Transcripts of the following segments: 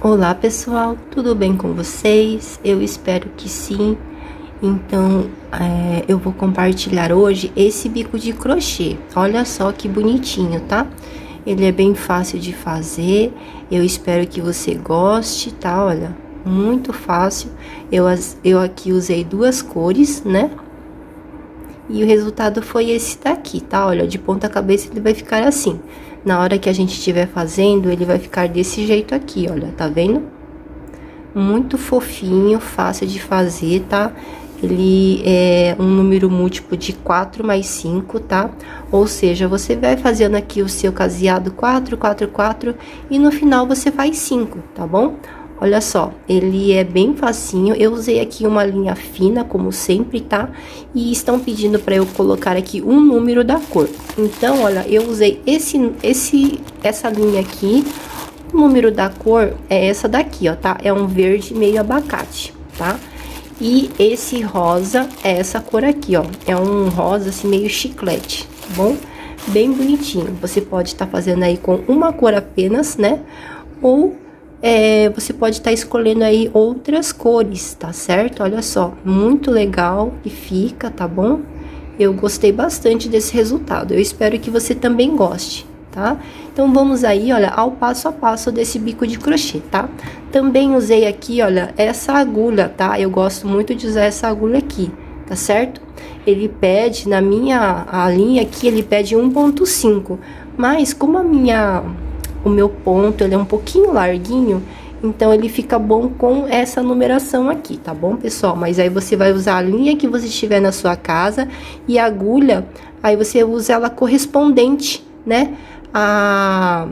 Olá pessoal, tudo bem com vocês? Eu espero que sim. Então, eu vou compartilhar hoje esse bico de crochê. Olha só que bonitinho, tá? Ele é bem fácil de fazer. Eu espero que você goste, tá? Olha, muito fácil. Eu aqui usei duas cores, né? E o resultado foi esse daqui, tá? Olha, de ponta cabeça ele vai ficar assim. Na hora que a gente estiver fazendo, ele vai ficar desse jeito aqui, olha, tá vendo? Muito fofinho, fácil de fazer, tá? Ele é um número múltiplo de 4 mais 5, tá? Ou seja, você vai fazendo aqui o seu caseado 4, 4, 4 e no final você faz 5, tá bom? Olha só, ele é bem facinho. Eu usei aqui uma linha fina, como sempre, tá? E estão pedindo para eu colocar aqui um número da cor. Então, olha, eu usei essa linha aqui. O número da cor é essa daqui, ó, tá? É um verde meio abacate, tá? E esse rosa é essa cor aqui, ó. É um rosa, assim, meio chiclete, tá bom? Bem bonitinho. Você pode estar fazendo aí com uma cor apenas, né? Ou você pode estar escolhendo aí outras cores, tá certo? Olha só, muito legal que fica, tá bom? Eu gostei bastante desse resultado, eu espero que você também goste, tá? Então, vamos aí, olha, ao passo a passo desse bico de crochê, tá? Também usei aqui, olha, essa agulha, tá? Eu gosto muito de usar essa agulha aqui, tá certo? Ele pede, a linha aqui, ele pede 1,5, mas como o meu ponto, ele é um pouquinho larguinho, então ele fica bom com essa numeração aqui, tá bom, pessoal? Mas aí você vai usar a linha que você tiver na sua casa e a agulha, aí você usa ela correspondente, né? A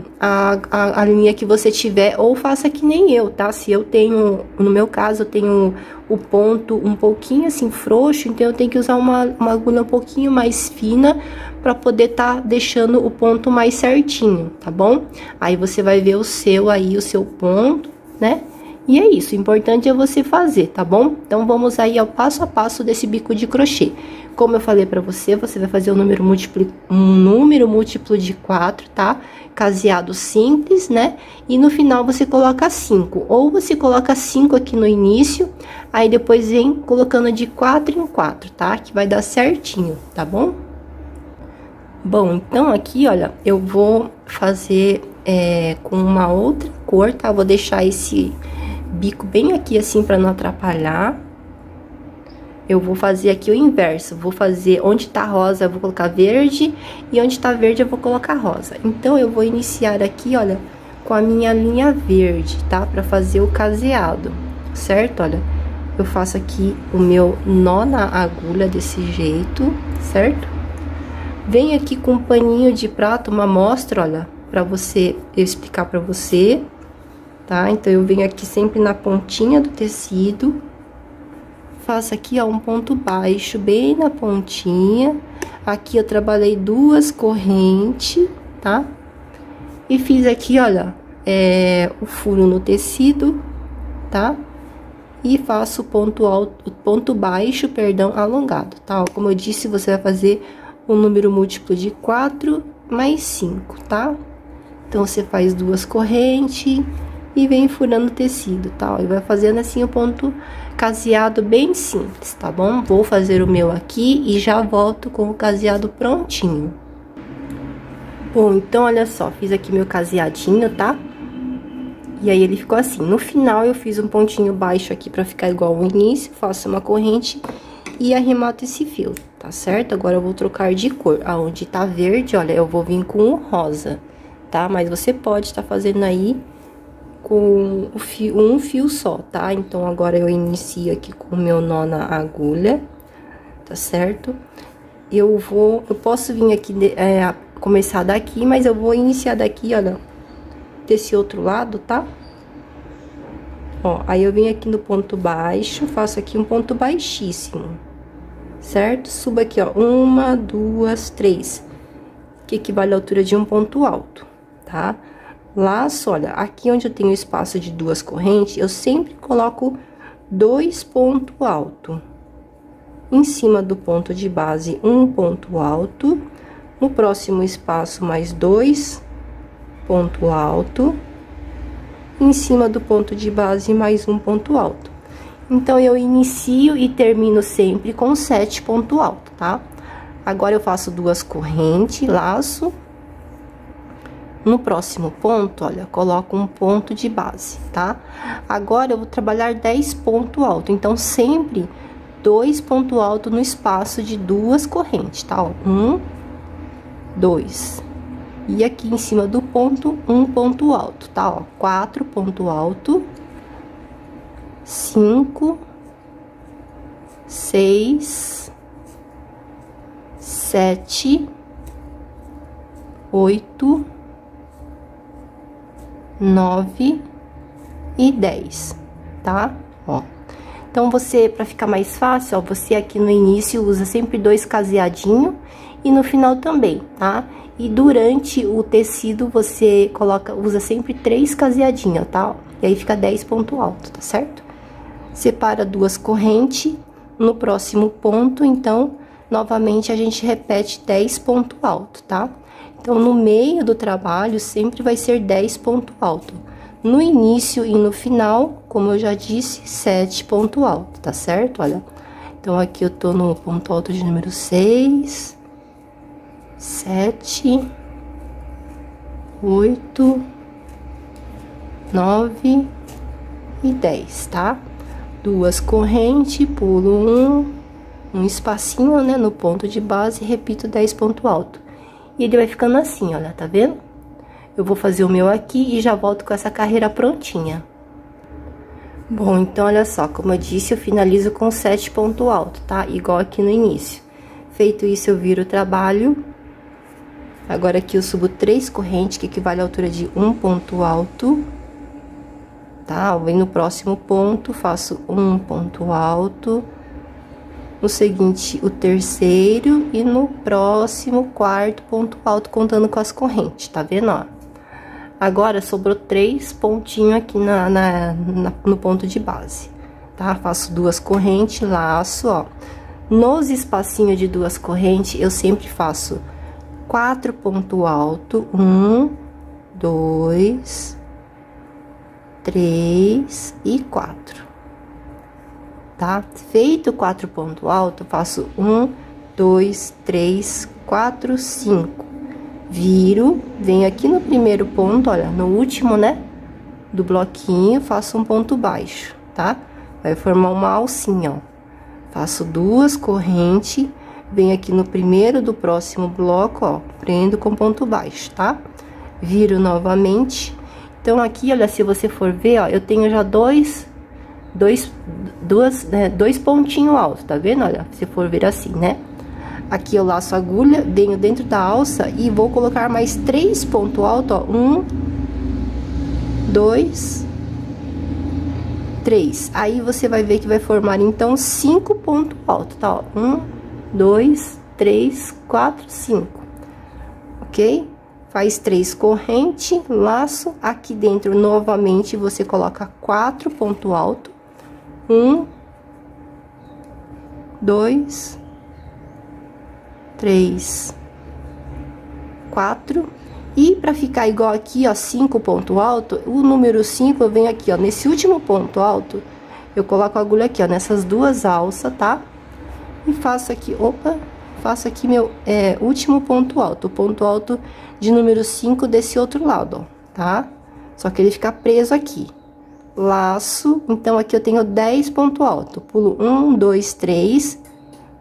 linha que você tiver, ou faça que nem eu, tá? Se eu tenho, no meu caso, eu tenho o ponto um pouquinho assim frouxo, então eu tenho que usar uma agulha um pouquinho mais fina para poder tá deixando o ponto mais certinho, tá bom? Aí você vai ver o seu ponto, né? E é isso, o importante é você fazer, tá bom? Então, vamos aí ao passo a passo desse bico de crochê. Como eu falei pra você, você vai fazer um número múltiplo de 4, tá? Caseado simples, né? E no final você coloca 5. Ou você coloca 5 aqui no início, aí depois vem colocando de 4 em 4, tá? Que vai dar certinho, tá bom? Bom, então aqui, olha, eu vou fazer com uma outra cor, tá? Vou deixar esse bico bem aqui assim pra não atrapalhar. Eu vou fazer aqui o inverso, vou fazer onde tá rosa eu vou colocar verde e onde tá verde eu vou colocar rosa. Então, eu vou iniciar aqui, olha, com a minha linha verde, tá? Pra fazer o caseado, certo? Olha, eu faço aqui o meu nó na agulha desse jeito, certo? Venho aqui com um paninho de prata, uma amostra, olha, pra eu explicar pra você, tá? Então, eu venho aqui sempre na pontinha do tecido. Faço aqui, ó, um ponto baixo, bem na pontinha. Aqui eu trabalhei duas correntes, tá? E fiz aqui, olha, o furo no tecido, tá? E faço o ponto baixo, perdão, alongado, tá? Ó, como eu disse, você vai fazer um número múltiplo de 4 mais 5, tá? Então, você faz duas correntes e vem furando o tecido, tá? E vai fazendo assim o ponto caseado bem simples, tá bom? Vou fazer o meu aqui e já volto com o caseado prontinho. Bom, então, olha só, fiz aqui meu caseadinho, tá? E aí, ele ficou assim. No final, eu fiz um pontinho baixo aqui pra ficar igual ao início, faço uma corrente e arremato esse fio, tá certo? Agora, eu vou trocar de cor. Aonde tá verde, olha, eu vou vir com o rosa, tá? Mas você pode estar fazendo aí com um fio só, tá? Então, agora eu inicio aqui com o meu nó na agulha, tá certo? Eu posso vir aqui, começar daqui, mas eu vou iniciar daqui, olha, desse outro lado, tá? Ó, aí eu venho aqui no ponto baixo, faço aqui um ponto baixíssimo, certo? Subo aqui, ó, 1, 2, 3, que equivale à altura de um ponto alto, tá? Laço, olha, aqui onde eu tenho espaço de duas correntes, eu sempre coloco 2 pontos altos. Em cima do ponto de base, um ponto alto. No próximo espaço, mais 2 ponto alto. em cima do ponto de base mais um ponto alto. Então, eu inicio e termino sempre com 7 pontos altos, tá? Agora, eu faço 2 correntes, laço. No próximo ponto, olha, coloco um ponto de base, tá? Agora, eu vou trabalhar 10 pontos altos. Então, sempre 2 pontos altos no espaço de 2 correntes, tá? Ó, 1, 2. E aqui em cima do ponto, um ponto alto, tá? Ó, 4 pontos altos. 5, 6, 7, 8, 9 e 10, tá? Ó. Então, você, pra ficar mais fácil, ó, você aqui no início usa sempre 2 caseadinhos e no final também, tá? E durante o tecido, você usa sempre 3 caseadinhos, tá? E aí, fica 10 pontos altos, tá certo? Separa 2 correntes, no próximo ponto, então, novamente, a gente repete 10 pontos altos, tá? Então, no meio do trabalho, sempre vai ser 10 pontos altos. No início e no final, como eu já disse, 7 pontos altos, tá certo? Olha, então, aqui eu tô no ponto alto de número 6, 7, 8, 9 e 10, tá? 2 correntes, pulo um espacinho, né, no ponto de base, repito 10 pontos altos. E ele vai ficando assim, olha, tá vendo? Eu vou fazer o meu aqui e já volto com essa carreira prontinha. Bom, então, olha só, como eu disse, eu finalizo com 7 pontos altos, tá? Igual aqui no início. Feito isso, eu viro o trabalho. Agora, aqui eu subo 3 correntes, que equivale à altura de um ponto alto. Tá? Vem no próximo ponto, faço um ponto alto. No seguinte, o terceiro e no próximo, 4º ponto alto, contando com as correntes, tá vendo, ó? Agora, sobrou 3 pontinhos aqui no ponto de base, tá? Faço 2 correntes, laço, ó. Nos espacinhos de 2 correntes, eu sempre faço 4 pontos altos, 1, 2, 3 e 4, tá? Feito 4 pontos altos, faço 1, 2, 3, 4, 5. Viro, venho aqui no primeiro ponto, olha, no último, né? Do bloquinho, faço um ponto baixo, tá? Vai formar uma alcinha, ó. Faço 2 correntes, venho aqui no primeiro do próximo bloco, ó, prendo com ponto baixo, tá? Viro novamente. Então, aqui, olha, se você for ver, ó, eu tenho já dois pontinhos altos, tá vendo? Olha, se for ver assim, né? Aqui eu laço a agulha, venho dentro da alça e vou colocar mais 3 pontos altos, ó. 1, 2, 3. Aí, você vai ver que vai formar, então, 5 pontos altos, tá? Ó. 1, 2, 3, 4, 5. Ok? Faz 3 correntes, laço, aqui dentro, novamente, você coloca 4 pontos altos. 1, 2, 3, 4. E pra ficar igual aqui, ó, 5 pontos altos, o número 5 eu venho aqui, ó, nesse último ponto alto, eu coloco a agulha aqui, ó, nessas 2 alças, tá? E faço aqui, faço aqui meu último ponto alto, o ponto alto de número 5 desse outro lado, ó, tá? Só que ele fica preso aqui. Laço, então, aqui eu tenho 10 pontos altos. Pulo 1, 2, 3.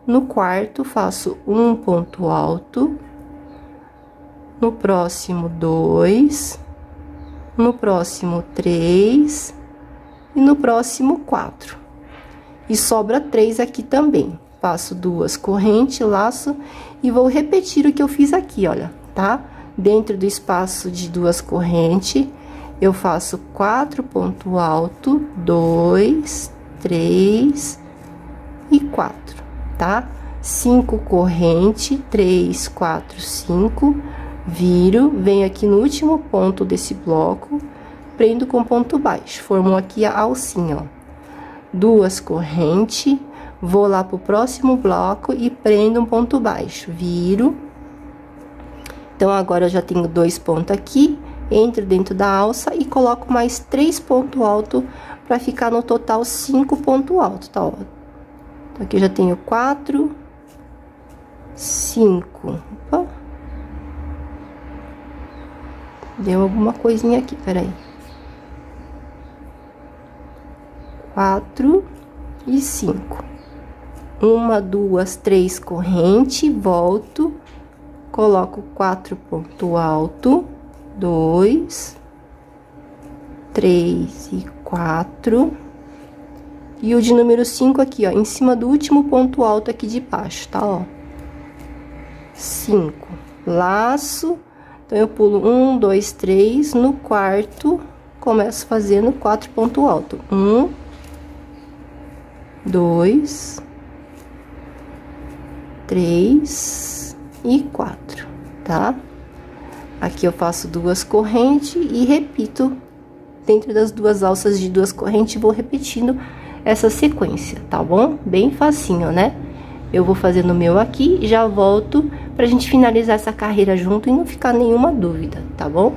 No quarto, faço um ponto alto. No próximo, 2. No próximo, 3. E no próximo, 4. E sobra 3 aqui também. Faço 2 correntes, laço, e vou repetir o que eu fiz aqui, olha, tá? Dentro do espaço de 2 correntes, eu faço 4 pontos altos, 2, 3 e 4, tá? 5 correntes, 3, 4, 5, viro, venho aqui no último ponto desse bloco, prendo com ponto baixo, formou aqui a alcinha, ó. 2 correntes, vou lá pro próximo bloco e prendo um ponto baixo, viro. Então, agora eu já tenho 2 pontos aqui, entro dentro da alça e coloco mais 3 pontos altos para ficar no total 5 pontos altos, tá, ó. Então, aqui eu já tenho 4, 5. Opa. Deu alguma coisinha aqui, peraí. 4 e 5. 1, 2, 3 corrente, volto, coloco 4 pontos altos, 2, 3 e 4. E o de número 5 aqui, ó, em cima do último ponto alto aqui de baixo, tá, ó. 5, laço. Então, eu pulo 1, 2, 3, no quarto, começo fazendo 4 pontos altos. 1, 2, 3 e 4, tá? Aqui eu faço 2 correntes e repito dentro das 2 alças de 2 correntes, vou repetindo essa sequência, tá bom? Bem facinho, né? Eu vou fazendo o meu aqui e já volto pra gente finalizar essa carreira junto e não ficar nenhuma dúvida, tá bom?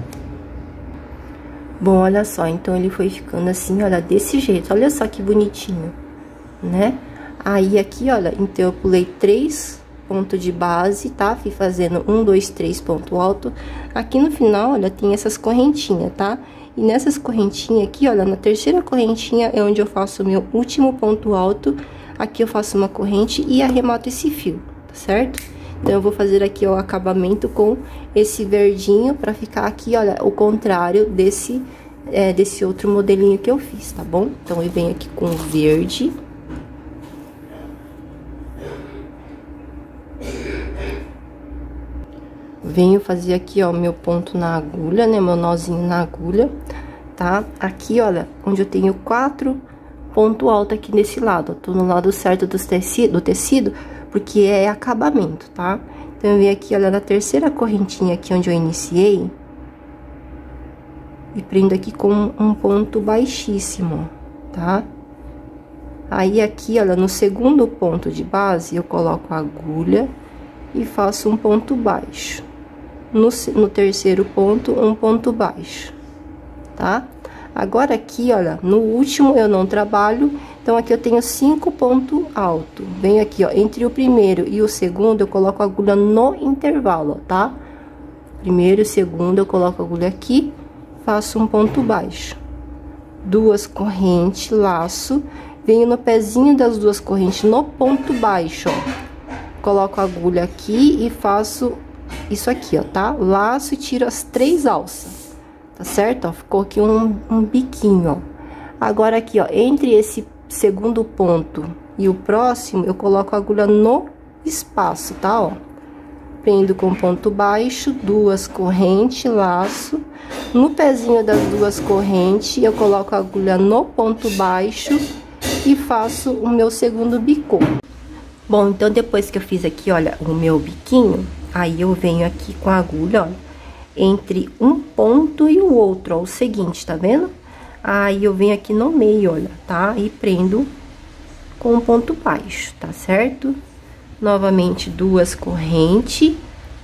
Bom, olha só, então ele foi ficando assim, olha, desse jeito, olha só que bonitinho, né? Aí aqui, olha, então eu pulei 3 pontos de base, tá? Fui fazendo 1, 2, 3 ponto alto. Aqui no final, olha, tem essas correntinhas, tá? E nessas correntinhas aqui, olha, na terceira correntinha é onde eu faço o meu último ponto alto. Aqui eu faço uma corrente e arremato esse fio, tá certo? Então, eu vou fazer aqui o acabamento com esse verdinho pra ficar aqui, olha, o contrário desse outro modelinho que eu fiz, tá bom? Então, eu venho aqui com o verde. Venho fazer aqui, ó, meu ponto na agulha, né? Meu nozinho na agulha, tá? Aqui, olha, onde eu tenho 4 ponto alto aqui nesse lado, ó, tô no lado certo do tecido, porque é acabamento, tá? Então, eu venho aqui, olha, na terceira correntinha aqui onde eu iniciei, e prendo aqui com um ponto baixíssimo, tá? Aí, aqui, olha, no segundo ponto de base, eu coloco a agulha e faço um ponto baixo. No terceiro ponto, um ponto baixo, tá? Agora, aqui, olha, no último eu não trabalho, então aqui eu tenho 5 pontos altos. Venho aqui, ó, entre o primeiro e o segundo, eu coloco a agulha no intervalo, ó, tá? Primeiro e segundo, eu coloco a agulha aqui, faço um ponto baixo. 2 correntes, laço, venho no pezinho das 2 correntes, no ponto baixo, ó. Coloco a agulha aqui e faço isso aqui, ó, tá? Laço e tiro as 3 alças. Tá certo? Ó, ficou aqui um biquinho, ó. Agora, aqui, ó, entre esse segundo ponto e o próximo, eu coloco a agulha no espaço, tá? Ó, prendo com ponto baixo, 2 correntes, laço. No pezinho das 2 correntes, eu coloco a agulha no ponto baixo e faço o meu segundo bico. Bom, então, depois que eu fiz aqui, olha, o meu biquinho, aí eu venho aqui com a agulha, olha, entre um ponto e o outro, ó, o seguinte, tá vendo? Aí, eu venho aqui no meio, olha, tá? E prendo com um ponto baixo, tá certo? Novamente, 2 correntes,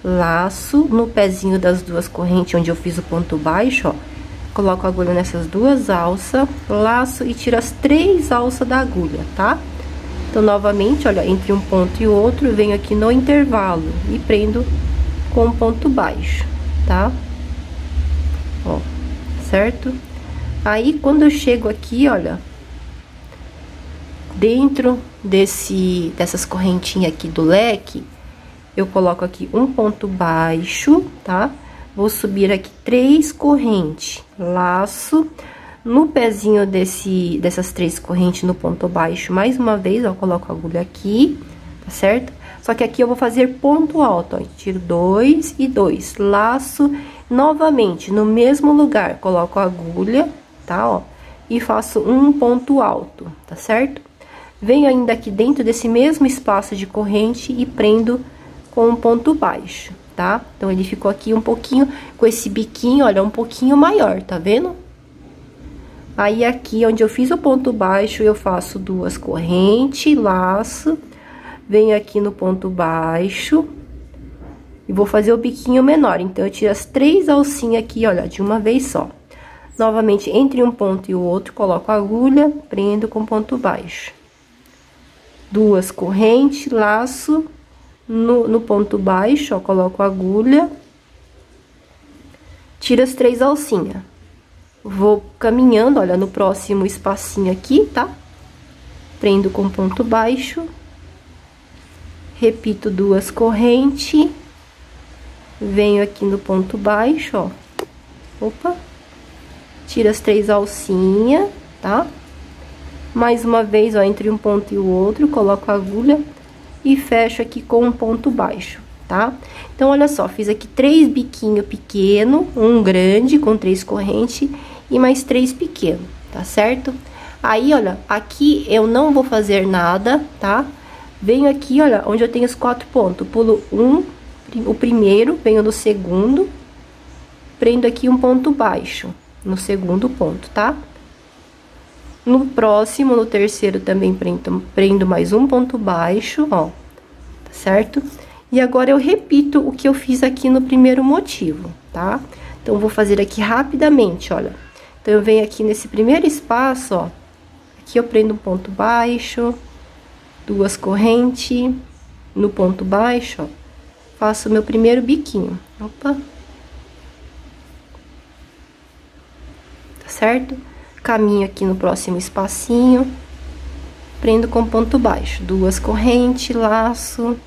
laço, no pezinho das 2 correntes, onde eu fiz o ponto baixo, ó, coloco a agulha nessas 2 alças, laço e tiro as 3 alças da agulha, tá? Então, novamente, olha, entre um ponto e o outro, venho aqui no intervalo e prendo com um ponto baixo, tá? Ó, certo? Aí, quando eu chego aqui, olha, dentro dessas correntinhas aqui do leque, eu coloco aqui um ponto baixo, tá? Vou subir aqui 3 correntes, laço. No pezinho dessas 3 correntes no ponto baixo, mais uma vez, ó, coloco a agulha aqui, tá certo? Só que aqui eu vou fazer ponto alto, ó, tiro 2 e 2, laço, novamente, no mesmo lugar, coloco a agulha, tá, ó, e faço um ponto alto, tá certo? Venho ainda aqui dentro desse mesmo espaço de corrente e prendo com um ponto baixo, tá? Então, ele ficou aqui um pouquinho, com esse biquinho, olha, um pouquinho maior, tá vendo? Aí, aqui, onde eu fiz o ponto baixo, eu faço 2 correntes, laço, venho aqui no ponto baixo, E vou fazer o biquinho menor, então eu tiro as 3 alcinhas aqui, olha, de uma vez só. Novamente, entre um ponto e o outro, coloco a agulha, prendo com ponto baixo. 2 correntes, laço, no ponto baixo, ó, coloco a agulha, tiro as 3 alcinhas. Vou caminhando, olha, no próximo espacinho aqui, tá? Prendo com ponto baixo, repito 2 correntes, venho aqui no ponto baixo, ó, opa, tiro as 3 alcinhas, tá? Mais uma vez, ó, entre um ponto e o outro, coloco a agulha e fecho aqui com um ponto baixo, tá? Então, olha só, fiz aqui 3 biquinhos pequenos, um grande com 3 correntes e mais 3 pequenos, tá certo? Aí, olha, aqui eu não vou fazer nada, tá? Venho aqui, olha, onde eu tenho os 4 pontos, pulo o primeiro, venho no segundo, prendo aqui um ponto baixo no segundo ponto, tá? No próximo, no terceiro, também prendo mais um ponto baixo, ó, tá certo? E agora eu repito o que eu fiz aqui no primeiro motivo, tá? Então, vou fazer aqui rapidamente, olha. Então, eu venho aqui nesse primeiro espaço, ó, aqui eu prendo um ponto baixo, 2 correntes, no ponto baixo, ó, faço o meu primeiro biquinho, opa. Tá certo? Caminho aqui no próximo espacinho, prendo com ponto baixo, 2 correntes, laço,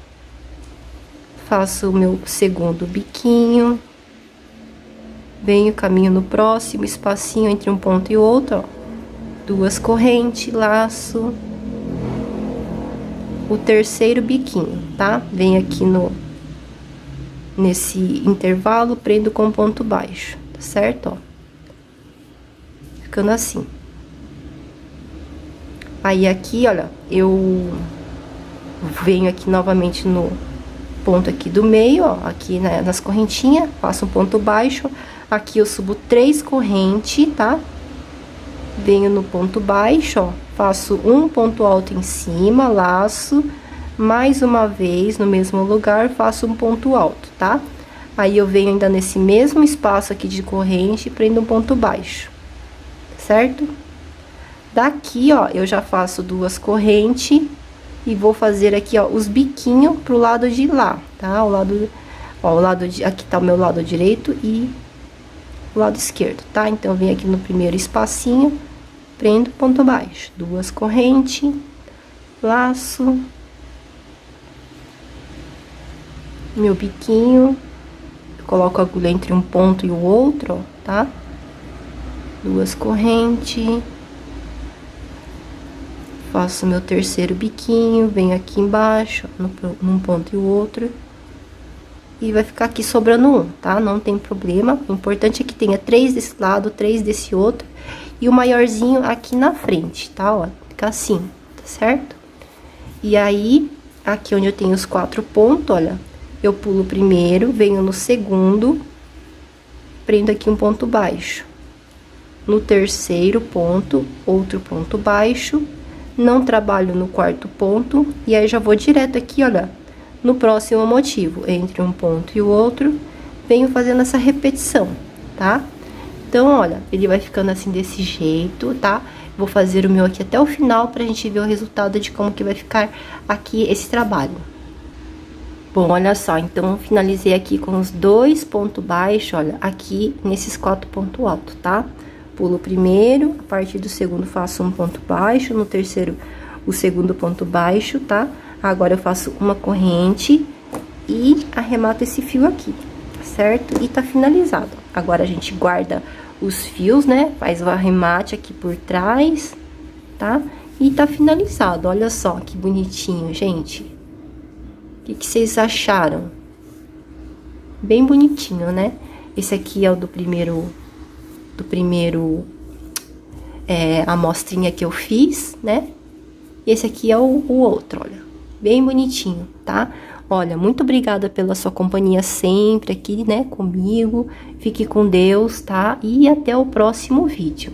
faço o meu segundo biquinho, venho, caminho no próximo espacinho entre um ponto e outro, ó, 2 correntes, laço, o terceiro biquinho, tá? Venho aqui nesse intervalo, prendo com ponto baixo, tá certo, ó? Ficando assim. Aí, aqui, olha, eu venho aqui novamente no ponto aqui do meio, ó, aqui, né, nas correntinhas, faço um ponto baixo, aqui eu subo 3 correntes, tá? Venho no ponto baixo, ó, faço um ponto alto em cima, laço, mais uma vez, no mesmo lugar, faço um ponto alto, tá? Aí, eu venho ainda nesse mesmo espaço aqui de corrente, prendo um ponto baixo. Certo? Daqui, ó, eu já faço 2 correntes e vou fazer aqui, ó, os biquinhos pro lado de lá, tá? O lado de... Aqui tá o meu lado direito e o lado esquerdo, tá? Então, eu venho aqui no primeiro espacinho, prendo ponto baixo, 2 correntes, laço, meu biquinho, coloco a agulha entre um ponto e o outro, ó, tá? 2 correntes, faço meu terceiro biquinho, venho aqui embaixo, num ponto e o outro, e vai ficar aqui sobrando um, tá? Não tem problema, o importante é que tenha 3 desse lado, 3 desse outro, e o maiorzinho aqui na frente, tá? Ó, fica assim, tá certo? E aí, aqui onde eu tenho os 4 pontos, olha, eu pulo o primeiro, venho no segundo, prendo aqui um ponto baixo. No terceiro ponto, outro ponto baixo, não trabalho no quarto ponto, e aí já vou direto aqui, olha, no próximo motivo, entre um ponto e o outro, venho fazendo essa repetição, tá? Então, olha, ele vai ficando assim desse jeito, tá? Vou fazer o meu aqui até o final pra gente ver o resultado de como que vai ficar aqui esse trabalho. Bom, olha só, então, finalizei aqui com os 2 pontos baixos, olha, aqui nesses 4 pontos altos, tá? Pulo o primeiro, a partir do segundo faço um ponto baixo, no terceiro o segundo ponto baixo, tá? Agora eu faço uma corrente e arremato esse fio aqui, certo? E tá finalizado. Agora a gente guarda os fios, né? Faz o arremate aqui por trás, tá? E tá finalizado, olha só que bonitinho, gente. O que vocês acharam? Bem bonitinho, né? Esse aqui é o do primeiro amostrinha que eu fiz, né? E esse aqui é o outro, olha, bem bonitinho, tá? Olha, muito obrigada pela sua companhia sempre aqui, né, comigo. Fique com Deus, tá? E até o próximo vídeo.